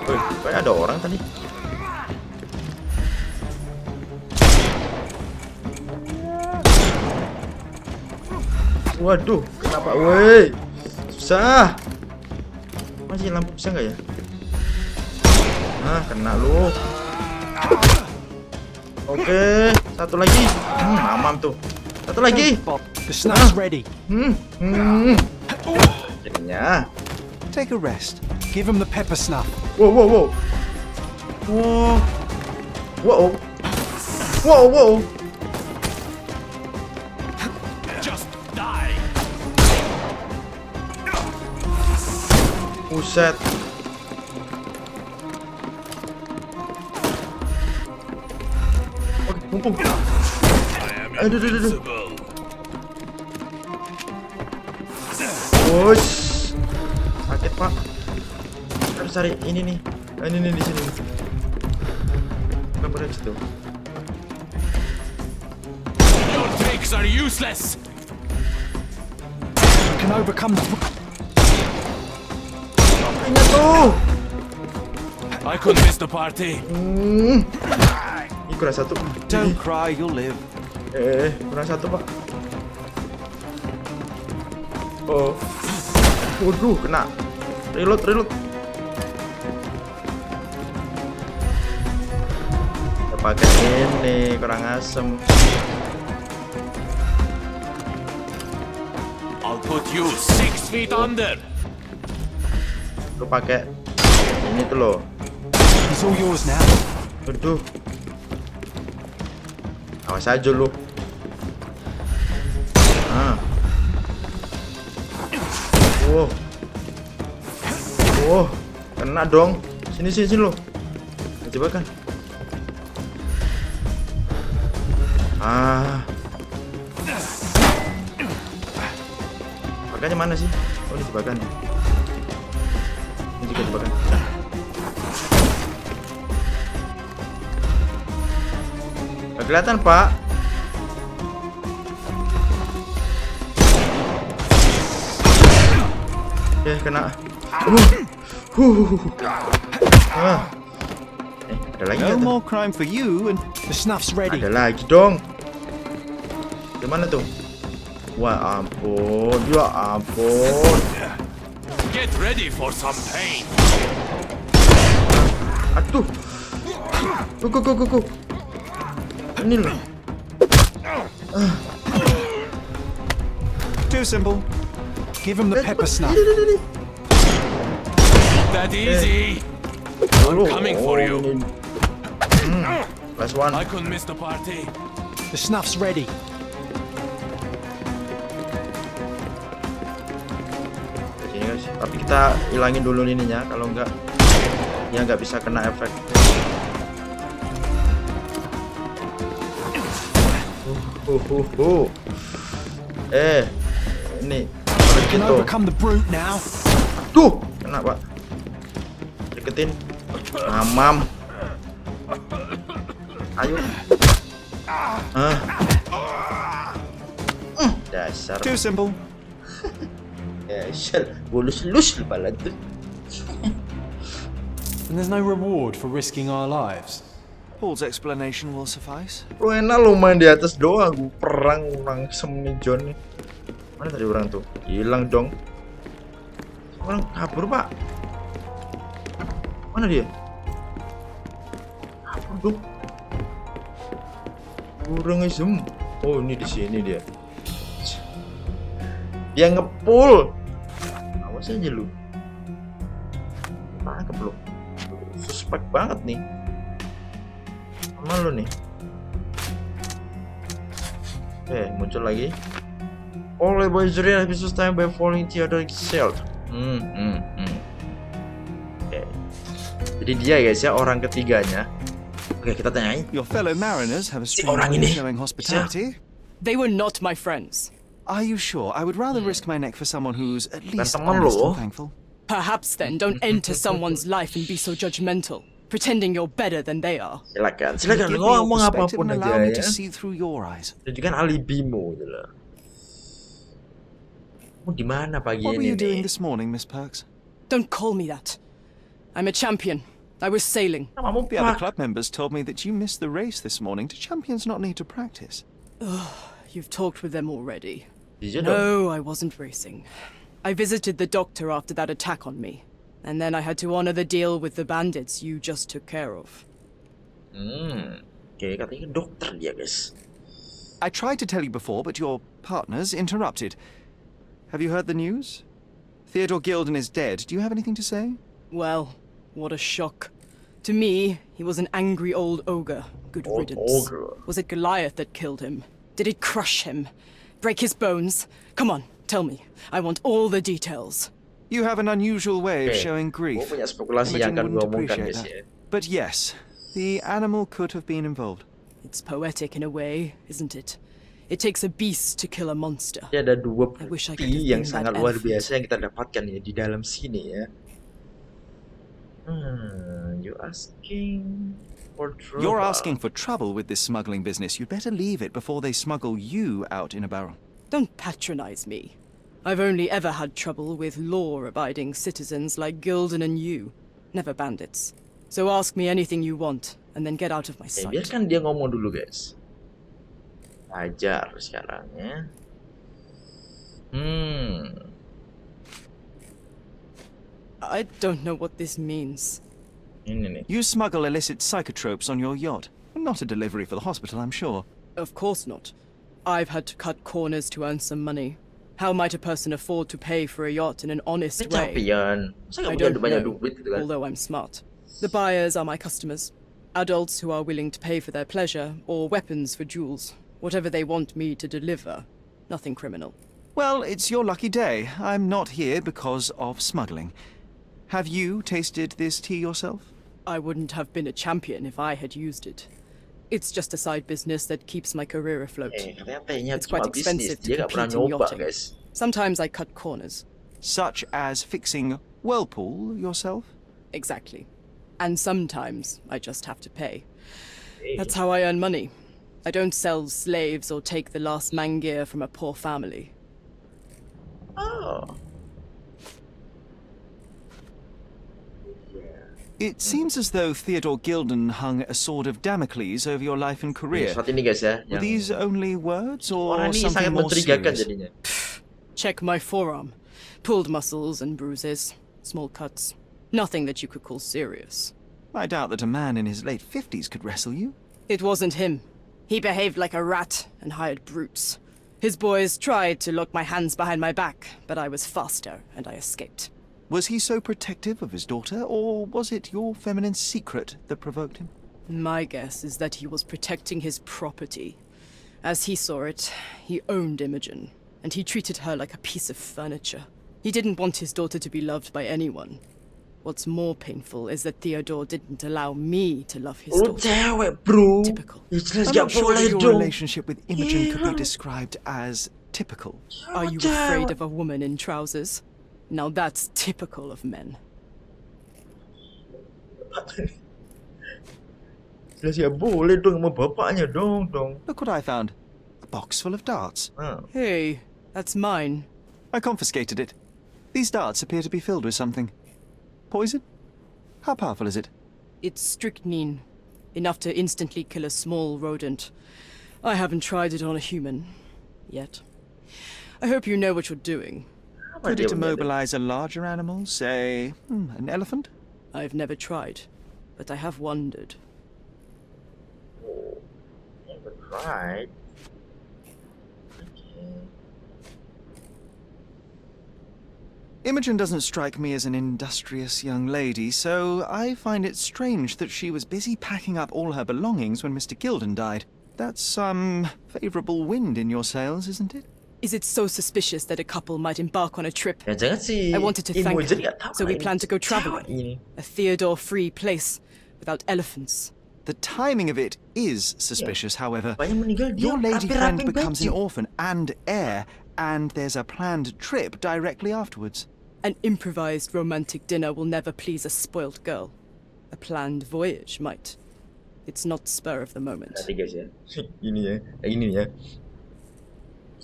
Wah, kayak ada orang tadi. Waduh, kenapa? Woi, susah. Masih lampu bisa nggak ya? Nah, kena lu. Oke, satu lagi. Mamam tuh. Satu lagi. Bob, the snuff's ready. Jadinya. Take a rest. Give him the pepper snuff. Wow. Just die. Buset. Oke, mumpung. I am Aduh. invincible. Wush. Sakit, Pak. Harus cari ini nih. Ini di sini. Bukan pada situ. Your tricks are useless. You can overcome the... Ini tuh. I couldn't miss the party. Ini kurang satu. Don't cry, you'll live. Kurang satu, Pak. Oh. Waduh, kena. Reload. Kita pakai ini, kurang asem. I'll put you 6 feet under. Lu pakai ini tuh loh. It's all yours now. Aduh. Awas aja lu. Wow, kena dong. Sini lo. Coba kan. Jebakannya mana sih? Oh, ini jebakannya. Ini juga jebakan. kelihatan, Pak. Kena. Ada lagi No nggak tuh? more crime for you and The snuff's ready. Ada lagi dong. Gimana tuh? Wah ampun, ya ampun. Get ready for some pain. Aduh. Go. Ini loh. too simple. Give him the pepper snuff. That easy. I'm coming for you. Last one. I couldn't miss the party. The snuff's ready. Sini guys. Tapi kita hilangin dulu ininya, kalau enggak ya nggak bisa kena efek. Ini Can gitu. overcome the brute now. Tuh, kena Pak. Deketin. Mamam. Ayo. Dasar. Too simple. Dasar. Bulus-lus kepala tuh. And there's no reward for risking our lives. Paul's explanation will suffice. Lu enak lu main di atas doang, gua perang orang semi John nih. Mana tadi orang tuh? Hilang dong. Orang kabur, Pak. Mana dia? Kabur tuh. Orang isem. Oh, ini di sini dia. Dia ngepul. Awas aja lu. Tangkap lu. Suspek banget nih. Sama lu nih. Muncul lagi. All advisory has been sustained by falling theater cell. Jadi dia guys ya, orang ketiganya. Oke, kita tanyain. Your fellow mariners have a Si strange orang way ini. of showing hospitality. They were not my friends. Are you sure? I would rather risk my neck for someone who's at least teman honest lo. and thankful. Perhaps then don't enter someone's life and be so judgmental, pretending you're better than they are. Silakan Give me your ngomong perspective apapun and aja allow me ya. to see through your eyes. Tunjukkan alibimu gitu loh. Kamu di mana pagi What were ini you doing nih? this morning, Miss Perks? Don't call me that. I'm a champion. I was sailing. Namamu The other Pak. club members told me that you missed the race this morning. Do champions not need to practice? You've talked with them already. Jujur dong. No, I wasn't racing. I visited the doctor after that attack on me. And then I had to honor the deal with the bandits you just took care of. Oke, katanya dokter dia guys. I tried to tell you before, but your partners interrupted. Have you heard the news? Theodore Gilden is dead. Do you have anything to say? Well, what a shock. To me, he was an angry old ogre. Good Old riddance. ogre. Was it Goliath that killed him? Did it crush him? Break his bones? Come on, tell me. I want all the details. You have an unusual way of Oke, showing Gue grief. punya spekulasi yang Imogen akan gue wouldn't omongkan appreciate guys that. ya. But yes, the animal could have been involved. It's poetic in a way, isn't it? It takes a beast to kill a monster. Jadi ada dua I wish I could bukti have yang been sangat that luar elf. biasa yang kita dapatkan ya di dalam sini ya. You asking for trouble? You're asking for trouble with this smuggling business. You'd better leave it before they smuggle you out in a barrel. Don't patronize me. I've only ever had trouble with law-abiding citizens like Gilden and you, never bandits. So ask me anything you want, and then get out of my sight. Biarkan dia ngomong dulu guys. Ajar sekarang ya. I don't know what this means. Ini nih. You smuggle illicit psychotropes on your yacht. Not a delivery for the hospital, I'm sure. Of course not. I've had to cut corners to earn some money. How might a person afford to pay for a yacht in an honest way? Champion. Masa I nggak punya don't banyak know, duit gitu kan? although I'm smart. The buyers are my customers. Adults who are willing to pay for their pleasure, or weapons for jewels. Whatever they want me to deliver. Nothing criminal. Well, it's your lucky day. I'm not here because of smuggling. Have you tasted this tea yourself? I wouldn't have been a champion if I had used it. It's just a side business that keeps my career afloat. Katanya tehnya It's cuma quite bisnis, expensive to dia nggak pernah compete in nyoba yachting. guys. Sometimes I cut corners. Such as fixing whirlpool yourself? Exactly. And sometimes I just have to pay. That's how I earn money. I don't sell slaves or take the last mangear from a poor family. Oh. It seems as though Theodore Gilden hung a sword of Damocles over your life and career. Saat ini guys ya. Were these only words or Orang ini something sangat more mencurigakan serious? jadinya. Check my forearm. Pulled muscles and bruises. Small cuts. Nothing that you could call serious. I doubt that a man in his late 50s could wrestle you. It wasn't him. He behaved like a rat and hired brutes. His boys tried to lock my hands behind my back, but I was faster and I escaped. Was he so protective of his daughter, or was it your feminine secret that provoked him? My guess is that he was protecting his property. As he saw it, he owned Imogen, and he treated her like a piece of furniture. He didn't want his daughter to be loved by anyone. What's more painful is that Theodore didn't allow me to love his Lu daughter. cewek bro. Typical. Ya jelas I'm gak not sure boleh that your dong. relationship with Imogen could be Gila. described as typical. Are you afraid of a woman in trousers? Now that's typical of men. Jelas gak boleh dong sama bapaknya dong. Look what I found. A box full of darts. Ah. Hey, that's mine. I confiscated it. These darts appear to be filled with something. Poison? How powerful is it? It's strychnine. Enough to instantly kill a small rodent. I haven't tried it on a human. Yet. I hope you know what you're doing. Could dia it punya dia? immobilize a larger animal, say, an elephant? I've never tried, but I have wondered. Oh, never tried. Okay. Imogen doesn't strike me as an industrious young lady, so I find it strange that she was busy packing up all her belongings when Mr. Gilden died. That's some favorable wind in your sails, isn't it? Is it so suspicious that a couple might embark on a trip? Jangan si I wanted to thank Imogen her, gak tahu so we lah planned to go cewek traveling. ini. A Theodore-free place, without elephants. The timing of it is suspicious, however. Bapaknya meninggal dia Your lady friend rapi-rapin becomes an baju. orphan and heir, and there's a planned trip directly afterwards. An improvised romantic dinner will never please a spoilt girl. A planned voyage might. It's not spur of the moment. Nanti guys ya. Ini ya. Ini ya.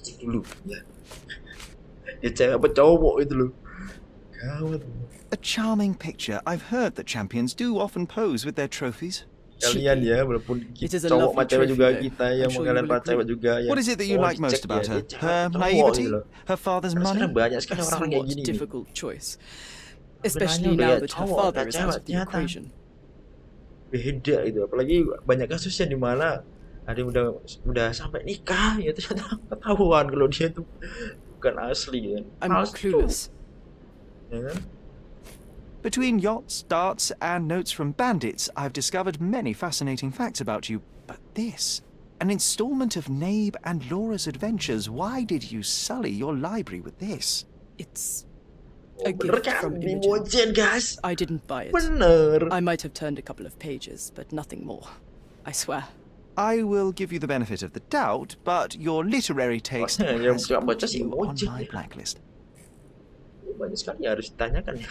Cek dulu ya. Dia cewek apa cowok itu loh. Gawat. A charming picture. I've heard that champions do often pose with their trophies. Kalian ya, walaupun It is a cowok lovely sama cewek juga trophy, kita though. yang I'm sure kalian you will para cewek agree. juga ya. What is it that you like most dicek about ya, her? dia cewek Her cowok naivety? gitu loh. Her father's Karena money? sekarang banyak sekali A orang kayak somewhat gini nih. difficult choice. Sebenarnya Especially udah now ya that her cowok, father gak is out cewek of the ternyata. equation. Beda itu, apalagi banyak kasusnya di mana ada yang udah sampai nikah ya ternyata ketahuan kalau dia tuh bukan asli kan. I'm Palsu, clueless. ya kan? Between yachts, darts, and notes from bandits, I've discovered many fascinating facts about you. But this, an installment of Nabe and Laura's adventures. Why did you sully your library with this? It's Oh, a bener gift kan? from Ini Imogen. Imogen guys. I didn't buy it. Bener. I might have turned a couple of pages, but nothing more. I swear. I will give you the benefit of the doubt, but your literary taste Oh, yang has suka put baca si you on Imogen my ya. blacklist. Banyak sekali harus ditanyakan ya.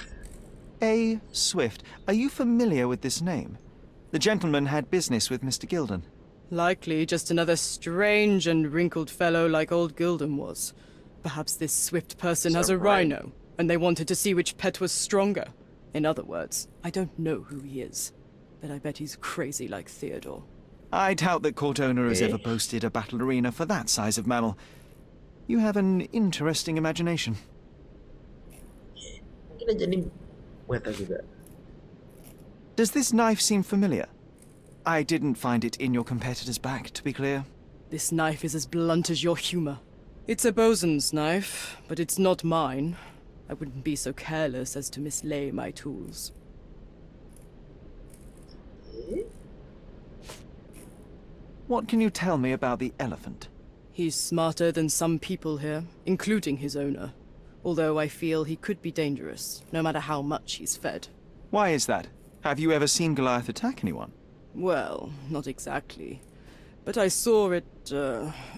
A. Swift, are you familiar with this name? The gentleman had business with Mr. Gilden. Likely just another strange and wrinkled fellow like old Gilden was. Perhaps this Swift person has a Right. rhino, and they wanted to see which pet was stronger. In other words, I don't know who he is, but I bet he's crazy like Theodore. I doubt that court owner has Eh? ever boasted a battle arena for that size of mammal. You have an interesting imagination. Mungkin aja nih Weta juga. Does this knife seem familiar? I didn't find it in your competitor's back, to be clear. This knife is as blunt as your humor. It's a bosun's knife, but it's not mine. I wouldn't be so careless as to mislay my tools. What can you tell me about the elephant? He's smarter than some people here, including his owner. Although I feel he could be dangerous, no matter how much he's fed. Why is that? Have you ever seen Goliath attack anyone? Well, not exactly. But I saw it,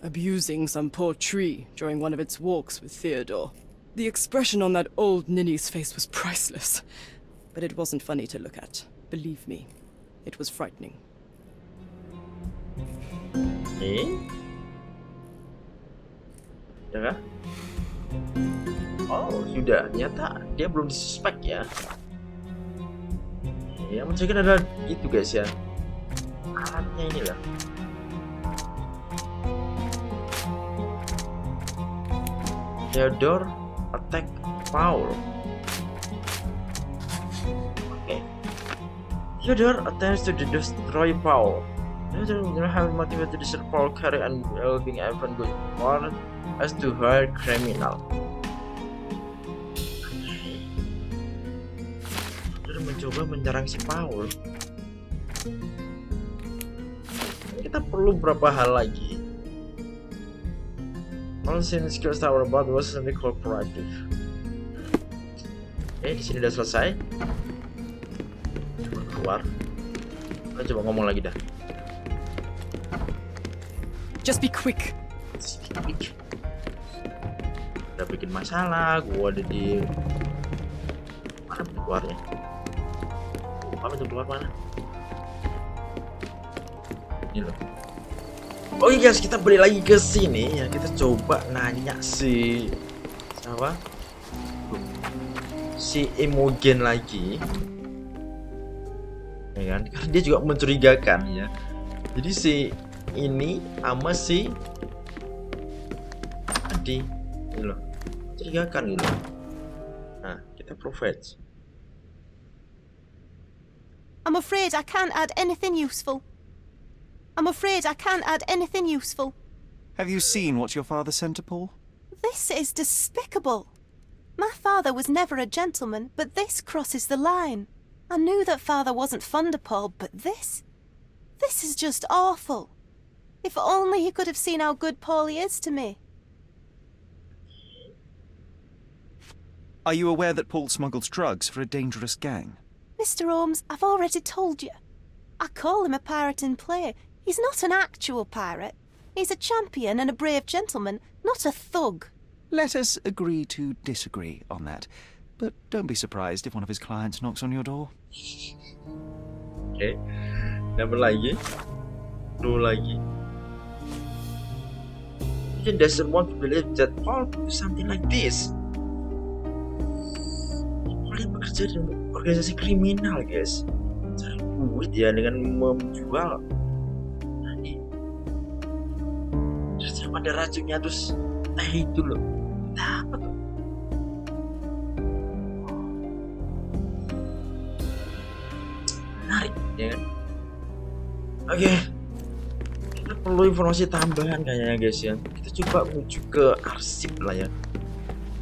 abusing some poor tree during one of its walks with Theodore. The expression on that old ninny's face was priceless. But it wasn't funny to look at. Believe me, it was frightening. Oke. Ya kan? Oh, sudah. Ternyata dia belum disuspek ya. Yang mencurigakan adalah itu guys ya. Alatnya ini lah. Theodore attack Paul. Okay. Theodore attempts to destroy Paul. Theodore have motivated to destroy Paul carry and being even good or as to her criminal. Theodore mencoba menyerang si Paul. Kita perlu berapa hal lagi. All scene skills tower about was something cooperative. Oke, di sini udah selesai. Coba keluar. Kita coba ngomong lagi dah. Just be quick. Udah bikin masalah, gua ada di mana pintu keluarnya? Apa pintu keluar mana? Ini loh. Oh iya guys, kita balik lagi ke sini ya. Kita coba nanya si siapa? Si Imogen lagi. Ya kan? Karena dia juga mencurigakan ya. Jadi si ini sama si Adi ini loh. Mencurigakan gitu. Nah, kita provide. I'm afraid I can't add anything useful. I'm afraid I can't add anything useful. Have you seen what your father sent to Paul? This is despicable. My father was never a gentleman, but this crosses the line. I knew that father wasn't fond of Paul, but this is just awful. If only he could have seen how good Paulie is to me. Are you aware that Paul smuggles drugs for a dangerous gang? Mr. Holmes, I've already told you. I call him a pirate in play. He's not an actual pirate. He's a champion and a brave gentleman, not a thug. Let us agree to disagree on that. But don't be surprised if one of his clients knocks on your door. Oke. Dapat lagi. Dulu lagi. He doesn't want to believe that Paul do something like this. Paul yang bekerja di organisasi kriminal, guys. Cari duit ya dengan menjual. Terus yang ada racunnya terus teh itu loh. Nah, apa tuh? Menarik ya kan? Oke. Kita perlu informasi tambahan kayaknya guys ya. Kita coba menuju ke arsip lah ya.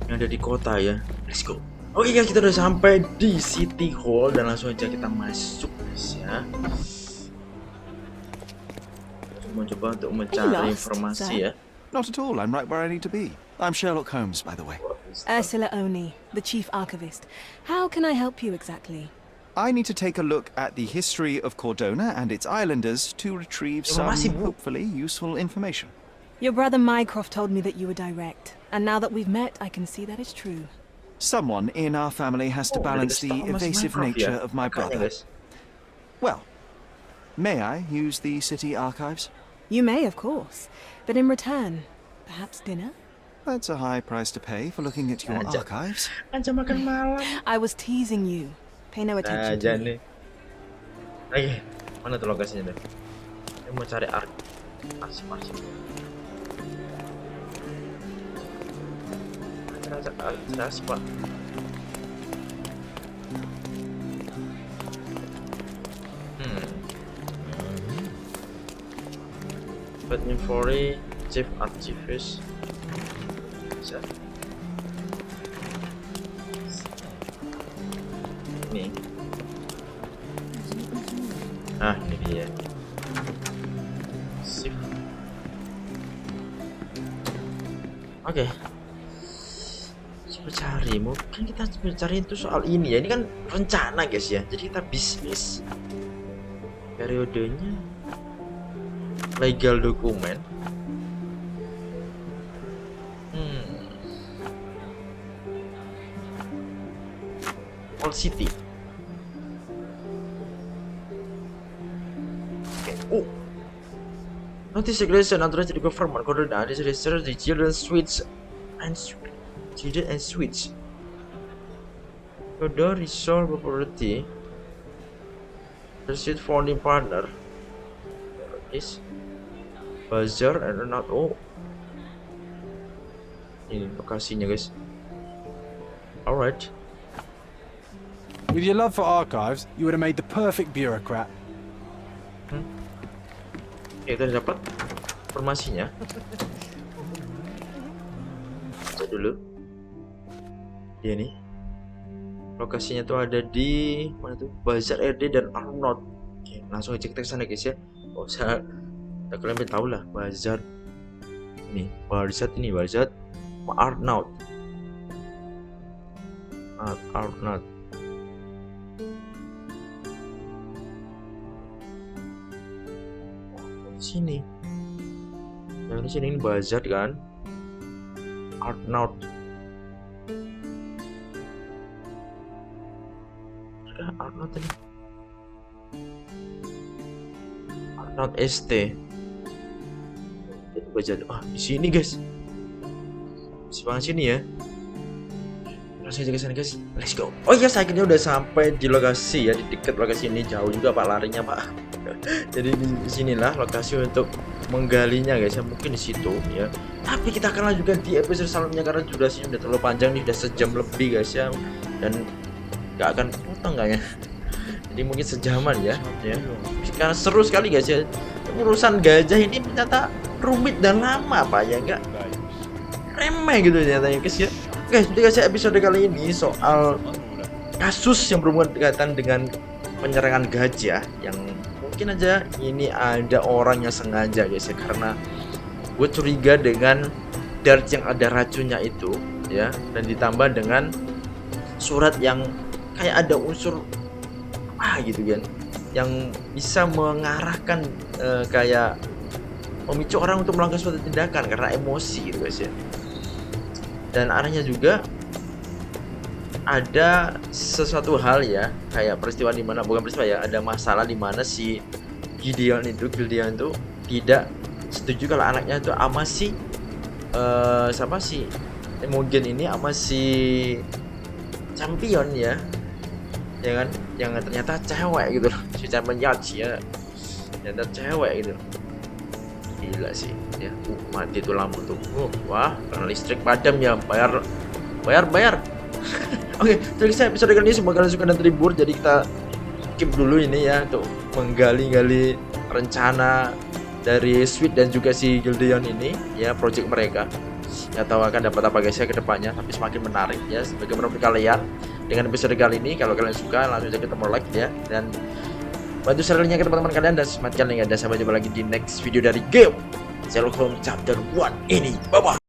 Yang ada di kota ya. Let's go. Oke guys, kita udah sampai di City Hall dan langsung aja kita masuk guys ya. Mencoba untuk mencari informasi ya. Not at all. I'm right where I need to be. I'm Sherlock Holmes, by the way. Ursula Oni, the chief archivist. How can I help you exactly? I need to take a look at the history of Cordona and its islanders to retrieve some, Informasi, Bu. hopefully, useful information. Your brother Mycroft told me that you were direct, and now that we've met, I can see that is true. Someone in our family has to balance the evasive nature of my brother. Well, may I use the city archives? You may, of course, but in return, perhaps dinner? That's a high price to pay for looking at your Aja. archives. Aja makan malam. I was teasing you. Pay no attention Aja to me. nih. Oke, mana tuh lokasinya deh? Saya mau cari arsip. Arsip Pak. But Infori Chief Archivist. Bisa. Ini. Ah, ini dia. Sip. Oke. Coba cari, mungkin kita coba cari itu soal ini ya. Ini kan rencana guys ya. Jadi kita bisnis. Periodenya legal dokumen. All City. Oke. Notice regulation authorized the government coordinate this research the children's switch and switch. Further resolve property. Pursuit founding partner. Is buzzer and not ini lokasinya guys. Alright. With your love for archives, you would have made the perfect bureaucrat. Kita dapat informasinya. Cek dulu. Dia nih. Lokasinya tuh ada di mana tuh? Bazar RD dan Arnold. Oke, langsung cek ke sana guys ya. Oh, kalian tahu lah Bazar. Nih, Bazar Arnold. Arnold. Sini. Yang di sini ini Bazar kan? Arnold. Arnold tadi. Arnold ST. Bazar. Di sini guys. Sebelah sini ya. Langsung aja ke sana guys. Let's go. Oh iya, akhirnya udah sampai di lokasi ya, di dekat lokasi ini. Jauh juga Pak larinya Pak. Jadi di sinilah lokasi untuk menggalinya guys ya, mungkin di situ ya. Tapi kita akan lanjutkan di episode selanjutnya karena durasinya udah terlalu panjang nih, udah sejam lebih guys ya, dan nggak akan potong kayaknya. Jadi mungkin sejaman ya. Karena seru sekali guys ya. Urusan gajah ini ternyata rumit dan lama Pak ya, nggak remeh gitu ternyata guys ya. Guys, jadi guys episode kali ini soal kasus yang berhubungan dekatan dengan penyerangan gajah yang mungkin aja ini ada orang yang sengaja guys ya, karena gue curiga dengan dart yang ada racunnya itu ya, dan ditambah dengan surat yang kayak ada unsur gitu kan, yang bisa mengarahkan kayak memicu orang untuk melakukan suatu tindakan karena emosi gitu guys ya. Dan arahnya juga ada sesuatu hal ya, kayak peristiwa di mana, bukan peristiwa ya, ada masalah di mana si Gideon itu tidak setuju kalau anaknya itu sama si siapa sih Emogen ini sama si champion ya kan, yang ternyata cewek gitu loh, si champion ya ternyata cewek gitu. Gila sih ya, mati tuh lampu tuh. Wah, karena listrik padam ya, bayar. Oke, jadi saya episode kali ini semoga kalian suka dan terhibur. Jadi kita skip dulu ini ya untuk menggali-gali rencana dari Sweet dan juga si Gideon ini ya, project mereka. Nggak tahu akan dapat apa guys ya ke depannya, tapi semakin menarik ya. Bagaimana menurut kalian dengan episode kali ini? Kalau kalian suka langsung aja kita like ya, dan bantu share-nya ke teman-teman kalian, dan semakin kalian ada. Sampai jumpa lagi di next video dari game Sherlock Holmes chapter 1 ini. Bye bye.